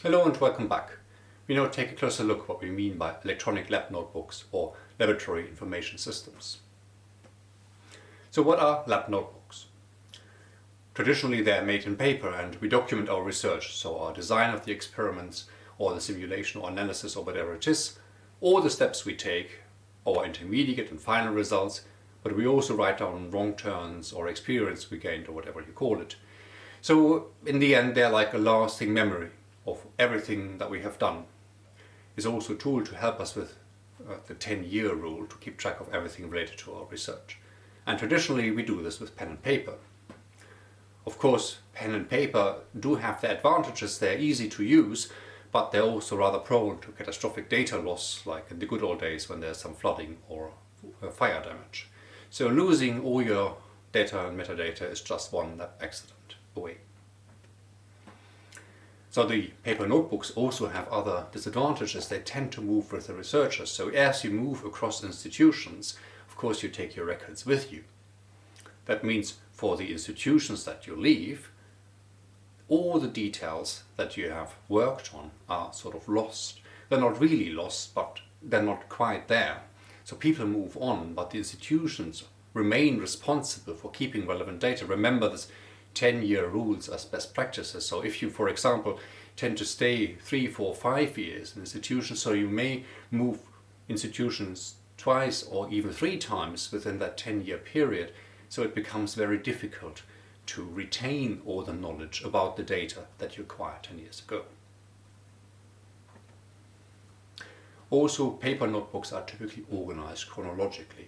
Hello and welcome back. We now take a closer look at what we mean by electronic lab notebooks or laboratory information systems. So what are lab notebooks? Traditionally they are made in paper and we document our research, so our design of the experiments or the simulation or analysis or whatever it is, all the steps we take, our intermediate and final results, but we also write down wrong turns or experience we gained or whatever you call it. So in the end they're like a lasting memory of everything that we have done. It's also a tool to help us with the 10-year rule to keep track of everything related to our research. And traditionally we do this with pen and paper. Of course, pen and paper do have their advantages. They're easy to use, but they're also rather prone to catastrophic data loss, like in the good old days when there's some flooding or fire damage. So losing all your data and metadata is just one accident away. So the paper notebooks also have other disadvantages. They tend to move with the researchers. So as you move across institutions, of course you take your records with you. That means for the institutions that you leave, all the details that you have worked on are sort of lost. They're not really lost, but they're not quite there. So people move on, but the institutions remain responsible for keeping relevant data. Remember this 10-year rules as best practices. So if you, for example, tend to stay 3, 4, 5 years in institutions, so you may move institutions twice or even 3 times within that 10-year period, so it becomes very difficult to retain all the knowledge about the data that you acquired 10 years ago. Also, paper notebooks are typically organized chronologically.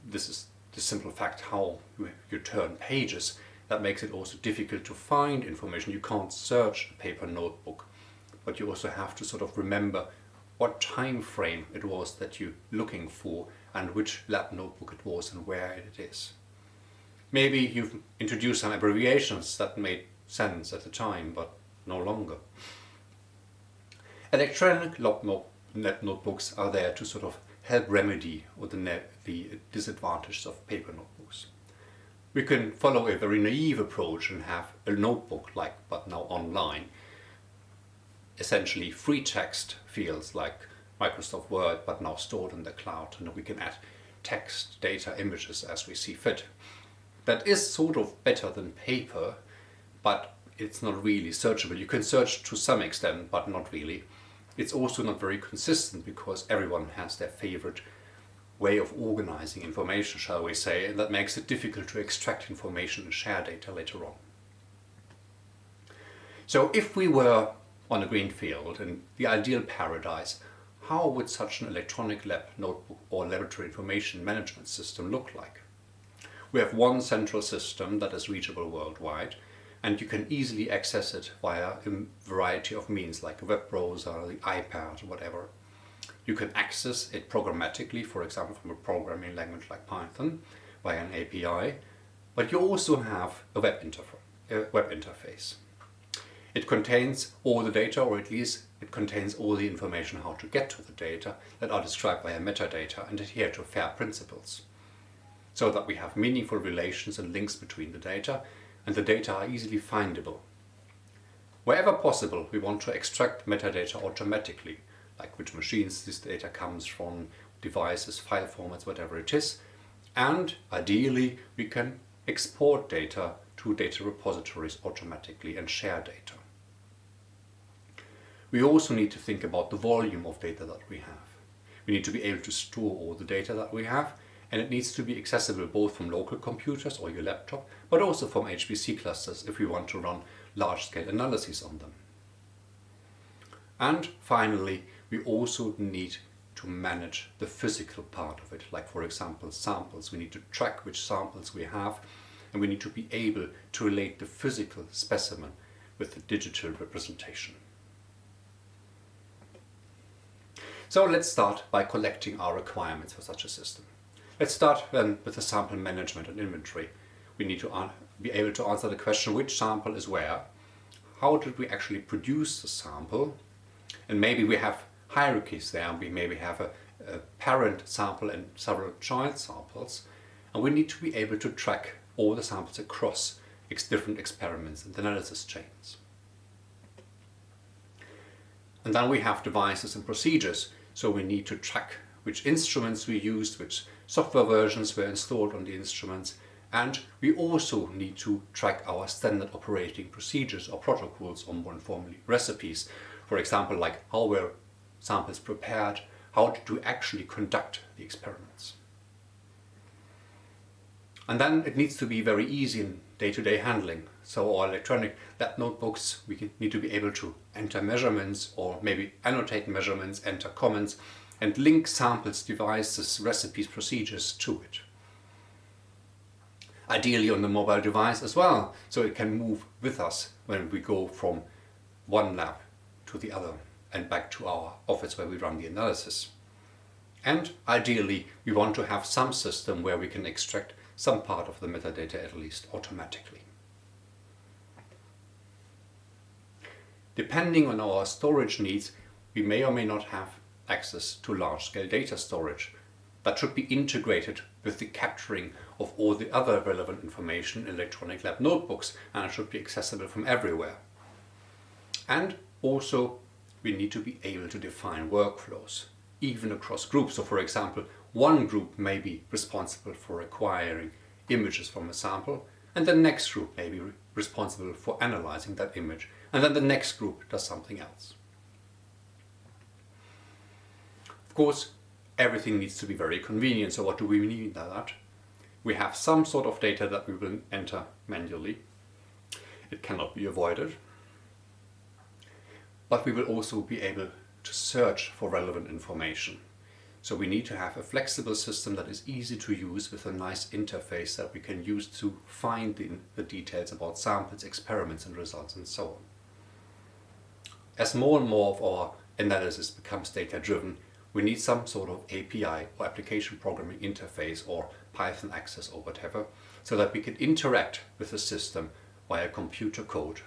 This is the simple fact how you turn pages. That makes it also difficult to find information. You can't search a paper notebook, but you also have to sort of remember what time frame it was that you're looking for and which lab notebook it was and where it is. Maybe you've introduced some abbreviations that made sense at the time, but no longer. Electronic lab notebooks are there to sort of help remedy the disadvantages of paper notebooks. We can follow a very naive approach and have a notebook but now online. Essentially free text fields like Microsoft Word, but now stored in the cloud, and we can add text, data, images as we see fit. That is sort of better than paper, but it's not really searchable. You can search to some extent, but not really. It's also not very consistent because everyone has their favorite way of organizing information, shall we say, and that makes it difficult to extract information and share data later on. So if we were on a green field in the ideal paradise, how would such an electronic lab notebook or laboratory information management system look like? We have one central system that is reachable worldwide, and you can easily access it via a variety of means like a web browser, the iPad, whatever. You can access it programmatically, for example from a programming language like Python, via an API, but you also have a web interface. It contains all the data, or at least it contains all the information how to get to the data that are described via metadata and adhere to FAIR principles, so that we have meaningful relations and links between the data, and the data are easily findable. Wherever possible, we want to extract metadata automatically, like which machines this data comes from, devices, file formats, whatever it is. And ideally, we can export data to data repositories automatically and share data. We also need to think about the volume of data that we have. We need to be able to store all the data that we have, and it needs to be accessible both from local computers or your laptop, but also from HPC clusters if we want to run large-scale analyses on them. And finally, we also need to manage the physical part of it, like for example samples. We need to track which samples we have, and we need to be able to relate the physical specimen with the digital representation. So let's start by collecting our requirements for such a system. Let's start then with the sample management and inventory. We need to be able to answer the question which sample is where, how did we actually produce the sample, and maybe we have hierarchies there. We maybe have a parent sample and several child samples, and we need to be able to track all the samples across different experiments and analysis chains. And then we have devices and procedures, so we need to track which instruments we used, which software versions were installed on the instruments, and we also need to track our standard operating procedures or protocols, or more informally recipes. For example, like how were samples prepared, how did we actually conduct the experiments. And then it needs to be very easy in day-to-day handling. So our electronic lab notebooks, we need to be able to enter measurements, or maybe annotate measurements, enter comments, and link samples, devices, recipes, procedures to it. Ideally on the mobile device as well, so it can move with us when we go from one lab to the other and back to our office where we run the analysis. And ideally, we want to have some system where we can extract some part of the metadata at least automatically. Depending on our storage needs, we may or may not have access to large-scale data storage that should be integrated with the capturing of all the other relevant information in electronic lab notebooks, and it should be accessible from everywhere. And also, we need to be able to define workflows, even across groups. So for example, one group may be responsible for acquiring images from a sample, and the next group may be responsible for analyzing that image, and then the next group does something else. Of course, everything needs to be very convenient. So what do we mean by that? We have some sort of data that we will enter manually. It cannot be avoided. But we will also be able to search for relevant information. So we need to have a flexible system that is easy to use with a nice interface that we can use to find the details about samples, experiments and results and so on. As more and more of our analysis becomes data-driven, we need some sort of API or application programming interface or Python access or whatever, so that we can interact with the system via computer code,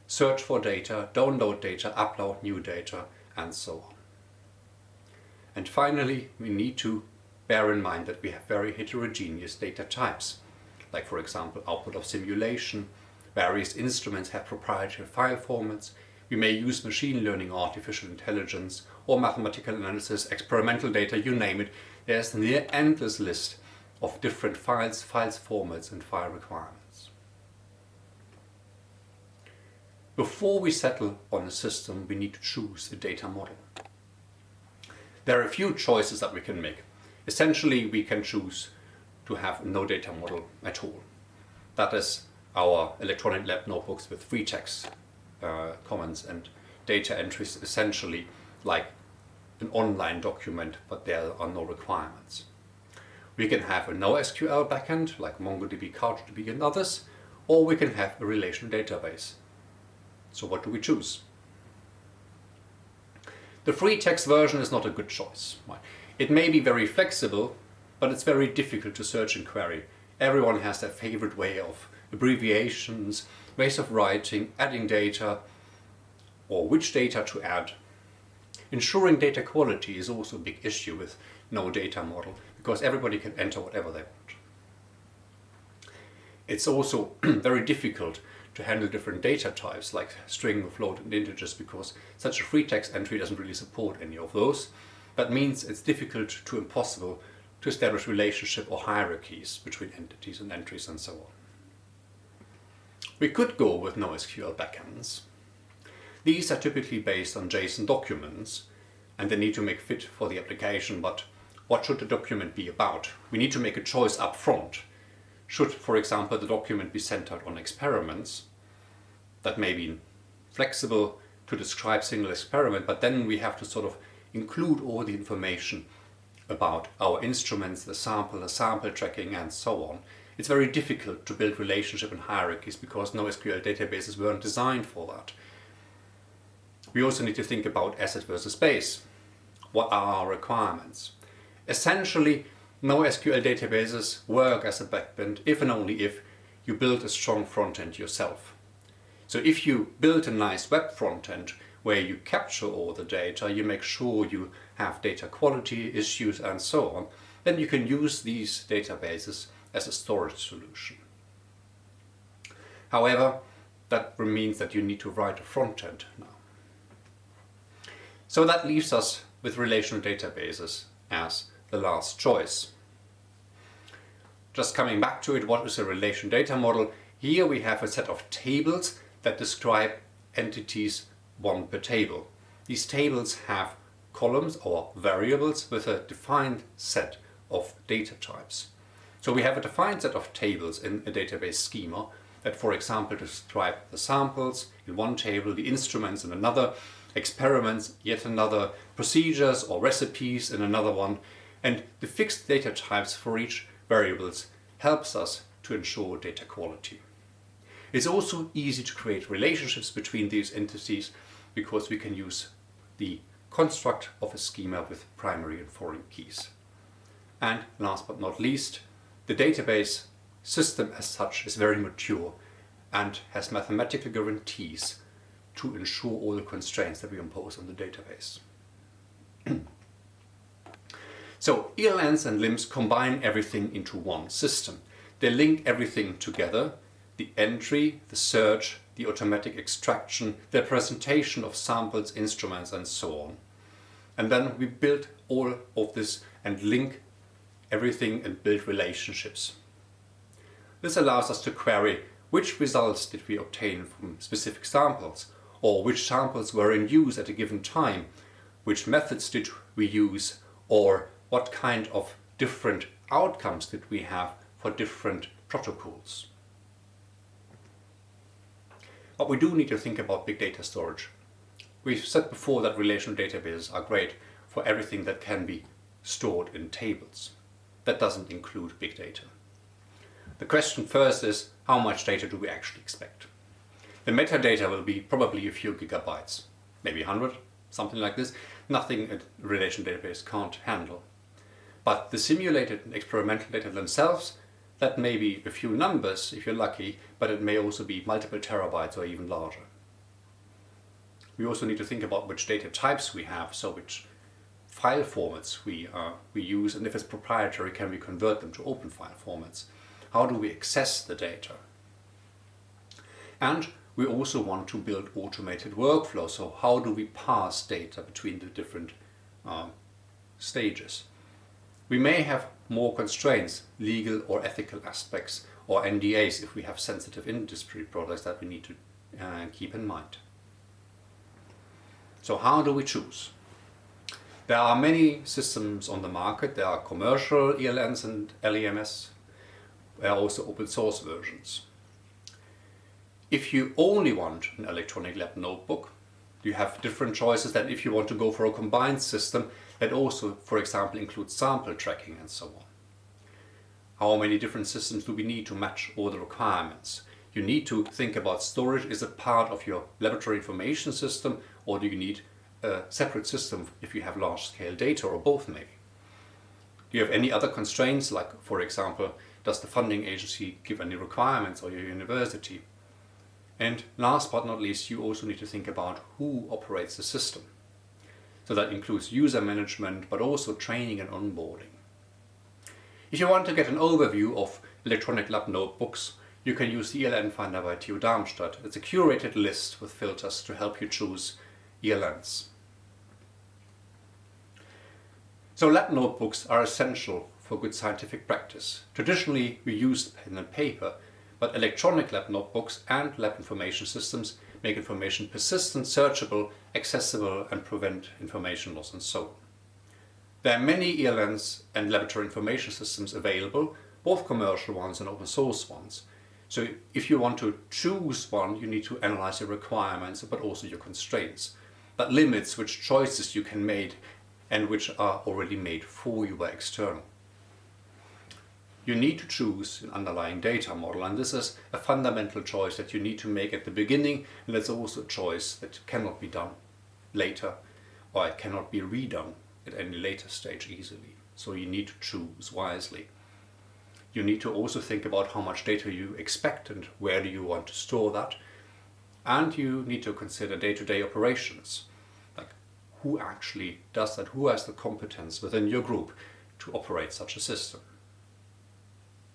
search for data, download data, upload new data, and so on. And finally, we need to bear in mind that we have very heterogeneous data types, like for example output of simulation. Various instruments have proprietary file formats. We may use machine learning, artificial intelligence, or mathematical analysis, experimental data, you name it. There's a near endless list of different files, formats and file requirements. Before we settle on a system, we need to choose a data model. There are a few choices that we can make. Essentially, we can choose to have no data model at all. That is our electronic lab notebooks with free text comments and data entries, essentially like an online document, but there are no requirements. We can have a NoSQL backend like MongoDB, CouchDB and others, or we can have a relational database. So what do we choose? The free text version is not a good choice. It may be very flexible, but it's very difficult to search and query. Everyone has their favorite way of abbreviations, ways of writing, adding data, or which data to add. Ensuring data quality is also a big issue with no data model, because everybody can enter whatever they want. It's also very difficult to handle different data types like string, float and integers, because such a free text entry doesn't really support any of those. That means it's difficult to impossible to establish relationship or hierarchies between entities and entries and so on. We could go with NoSQL backends. These are typically based on JSON documents and they need to make fit for the application, but what should the document be about? We need to make a choice up front. Should, for example, the document be centered on experiments? That may be flexible to describe single experiment, but then we have to sort of include all the information about our instruments, the sample tracking and so on. It's very difficult to build relationship and hierarchies because NoSQL databases weren't designed for that. We also need to think about asset versus base. What are our requirements? Essentially, NoSQL databases work as a backend if and only if you build a strong front end yourself. So if you build a nice web front end where you capture all the data, you make sure you have data quality issues and so on, then you can use these databases as a storage solution. However, that means that you need to write a front end now. So that leaves us with relational databases as the last choice. Just coming back to it, what is a relational data model? Here we have a set of tables that describe entities one per table. These tables have columns or variables with a defined set of data types. So we have a defined set of tables in a database schema that, for example, describe the samples in one table, the instruments in another, experiments yet another, procedures or recipes in another one, and the fixed data types for each variables helps us to ensure data quality. It's also easy to create relationships between these entities because we can use the construct of a schema with primary and foreign keys. And last but not least, the database system as such is very mature and has mathematical guarantees to ensure all the constraints that we impose on the database. So ELNs and LIMS combine everything into one system. They link everything together: the entry, the search, the automatic extraction, the presentation of samples, instruments, and so on. And then we build all of this and link everything and build relationships. This allows us to query which results did we obtain from specific samples, or which samples were in use at a given time, which methods did we use, or what kind of different outcomes did we have for different protocols. But we do need to think about big data storage. We've said before that relational databases are great for everything that can be stored in tables. That doesn't include big data. The question first is, how much data do we actually expect? The metadata will be probably a few gigabytes, maybe 100, something like this. Nothing a relational database can't handle. But the simulated and experimental data themselves, that may be a few numbers if you're lucky, but it may also be multiple terabytes or even larger. We also need to think about which data types we have, so which file formats we use, and if it's proprietary, can we convert them to open file formats? How do we access the data? And we also want to build automated workflows. So how do we pass data between the different stages? We may have more constraints, legal or ethical aspects, or NDAs if we have sensitive industry products that we need to keep in mind. So how do we choose? There are many systems on the market. There are commercial ELNs and LEMS. There are also open source versions. If you only want an electronic lab notebook, you have different choices than if you want to go for a combined system that also, for example, includes sample tracking and so on. How many different systems do we need to match all the requirements? You need to think about storage. Is it part of your laboratory information system, or do you need a separate system if you have large-scale data, or both maybe? Do you have any other constraints, like, for example, does the funding agency give any requirements, or your university? And last but not least, you also need to think about who operates the system. So that includes user management, but also training and onboarding. If you want to get an overview of electronic lab notebooks, you can use the ELN Finder by TU Darmstadt. It's a curated list with filters to help you choose ELNs. So lab notebooks are essential for good scientific practice. Traditionally, we used pen and paper, but electronic lab notebooks and lab information systems make information persistent, searchable, accessible, and prevent information loss and so on. There are many ELNs and laboratory information systems available, both commercial ones and open source ones. So if you want to choose one, you need to analyze your requirements, but also your constraints. That limits which choices you can make and which are already made for you by external. You need to choose an underlying data model, and this is a fundamental choice that you need to make at the beginning, and it's also a choice that cannot be done later, or it cannot be redone at any later stage easily. So you need to choose wisely. You need to also think about how much data you expect and where do you want to store that. And you need to consider day-to-day operations, like who actually does that, who has the competence within your group to operate such a system.